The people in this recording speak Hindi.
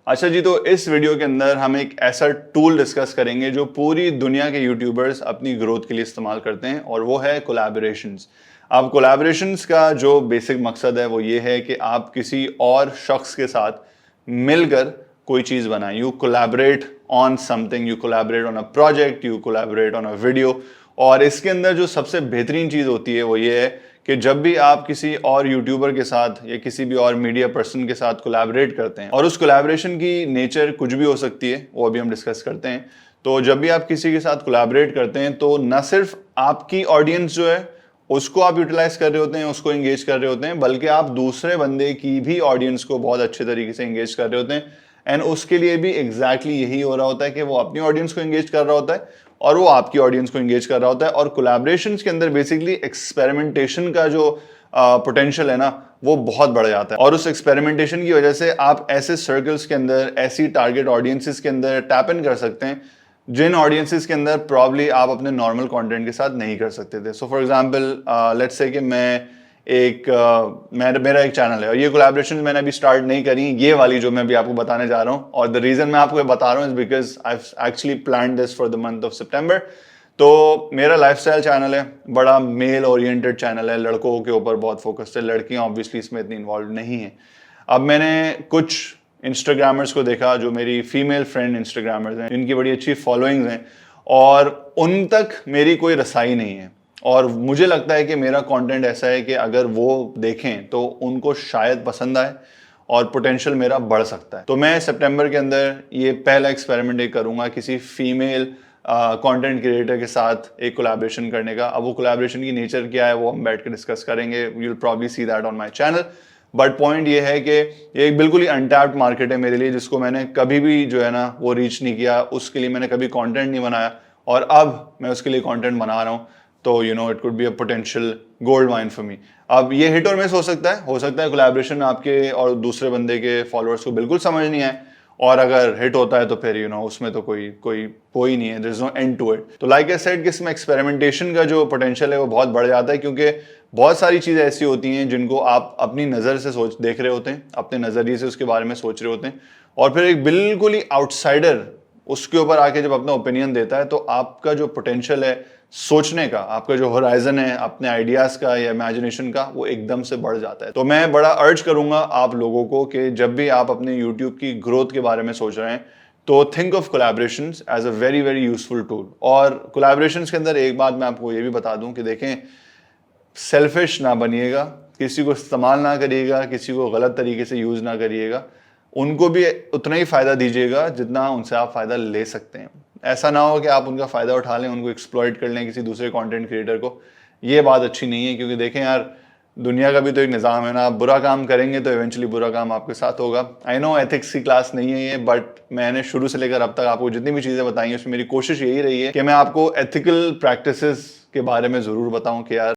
अच्छा जी, तो इस वीडियो के अंदर हम एक ऐसा टूल डिस्कस करेंगे जो पूरी दुनिया के यूट्यूबर्स अपनी ग्रोथ के लिए इस्तेमाल करते हैं और वो है कोलैबोरेशंस। अब कोलैबोरेशंस का जो बेसिक मकसद है वो ये है कि आप किसी और शख्स के साथ मिलकर कोई चीज़ बनाएं। You collaborate on something, you collaborate on a project, you collaborate on a video. और इसके अंदर जो सबसे बेहतरीन चीज़ होती है वो ये है कि जब भी आप किसी और यूट्यूबर के साथ या किसी भी और मीडिया पर्सन के साथ कोलैबोरेट करते हैं, और उस कोलैबोरेशन की नेचर कुछ भी हो सकती है, वो अभी हम डिस्कस करते हैं। तो जब भी आप किसी के साथ कोलैबोरेट करते हैं तो न सिर्फ आपकी ऑडियंस जो है उसको आप यूटिलाइज कर रहे होते हैं, उसको एंगेज कर रहे होते हैं, बल्कि आप दूसरे बंदे की भी ऑडियंस को बहुत अच्छे तरीके से एंगेज कर रहे होते हैं। एंड उसके लिए भी एग्जैक्टली यही हो रहा होता है कि वो अपनी ऑडियंस को एंगेज कर रहा होता है और वो आपकी ऑडियंस को एंगेज कर रहा होता है। और कोलैबोरेशंस के अंदर बेसिकली एक्सपेरिमेंटेशन का जो पोटेंशियल है ना, वो बहुत बढ़ जाता है। और उस एक्सपेरिमेंटेशन की वजह से आप ऐसे सर्कल्स के अंदर, ऐसी टारगेट ऑडियंसेस के अंदर टैप इन कर सकते हैं जिन ऑडियंसेस के अंदर प्रॉब्ली आप अपने नॉर्मल कंटेंट के साथ नहीं कर सकते थे। So for example let's say कि मेरा एक चैनल है और ये कोलैबोरेशन मैंने अभी स्टार्ट नहीं करी, ये वाली जो मैं अभी आपको बताने जा रहा हूँ। और द रीजन मैं आपको बता रहा हूँ is because I actually planned this for the month of September. तो मेरा लाइफस्टाइल चैनल है, बड़ा मेल ओरिएंटेड चैनल है, लड़कों के ऊपर बहुत फोकस्ड है, लड़कियां ऑब्वियसली इसमें इतनी इन्वॉल्व नहीं है। अब मैंने कुछ इंस्टाग्रामर्स को देखा जो मेरी फीमेल फ्रेंड इंस्टाग्रामर्स हैं, इनकी बड़ी अच्छी फॉलोइंग्स हैं और उन तक मेरी कोई रसाई नहीं है। और मुझे लगता है कि मेरा कंटेंट ऐसा है कि अगर वो देखें तो उनको शायद पसंद आए और पोटेंशियल मेरा बढ़ सकता है। तो मैं सितंबर के अंदर ये पहला एक्सपेरिमेंट एक करूंगा किसी फीमेल कंटेंट क्रिएटर के साथ एक कोलैबोरेशन करने का। अब वो कोलैबोरेशन की नेचर क्या है वो हम बैठ के डिस्कस करेंगे। You will probably see that on my channel. But point ये है कि ये एक बिल्कुल ही अनटैप्ड मार्केट है मेरे लिए, जिसको मैंने कभी भी जो है ना वो रीच नहीं किया, उसके लिए मैंने कभी कंटेंट नहीं बनाया और अब मैं उसके लिए कंटेंट बना रहा हूँ। तो you know it could be a potential gold mine for me. अब ये हिट और मिस हो सकता है कोलैबोरेशन आपके और दूसरे बंदे के फॉलोअर्स को बिल्कुल समझ नहीं आए, और अगर हिट होता है तो फिर यू नो उसमें तो कोई नहीं है, there is no end to it. तो लाइक आई सेड कि इसमें एक्सपेरिमेंटेशन का जो पोटेंशियल है वो बहुत बढ़ जाता है, क्योंकि बहुत सारी चीज़ें ऐसी होती हैं जिनको आप अपनी नज़र से देख रहे होते हैं, अपने नज़रिए से उसके बारे में सोच रहे होते हैं, और फिर एक बिल्कुल ही आउटसाइडर उसके ऊपर आके जब अपना ओपिनियन देता है तो आपका जो पोटेंशियल है सोचने का, आपका जो होराइजन है अपने आइडियाज़ का या इमेजिनेशन का, वो एकदम से बढ़ जाता है। तो मैं बड़ा अर्ज करूंगा आप लोगों को कि जब भी आप अपने यूट्यूब की ग्रोथ के बारे में सोच रहे हैं तो think of collaborations as a very very useful tool. और कोलैबोरेशंस के अंदर एक बात मैं आपको ये भी बता दूं कि देखें, सेल्फिश ना बनिएगा, किसी को इस्तेमाल ना करिएगा, किसी को गलत तरीके से यूज़ ना करिएगा, उनको भी उतना ही फ़ायदा दीजिएगा जितना उनसे आप फ़ायदा ले सकते हैं। ऐसा ना हो कि आप उनका फ़ायदा उठा लें, उनको एक्सप्लॉइट कर लें किसी दूसरे कंटेंट क्रिएटर को। ये बात अच्छी नहीं है, क्योंकि देखें यार, दुनिया का भी तो एक निज़ाम है ना। आप बुरा काम करेंगे तो इवेंचुअली बुरा काम आपके साथ होगा। आई नो एथिक्स की क्लास नहीं है ये, बट मैंने शुरू से लेकर अब तक आपको जितनी भी चीज़ें बताई हैं उसमें मेरी कोशिश यही रही है कि मैं आपको एथिकल प्रैक्टिसेस के बारे में ज़रूर बताऊं कि यार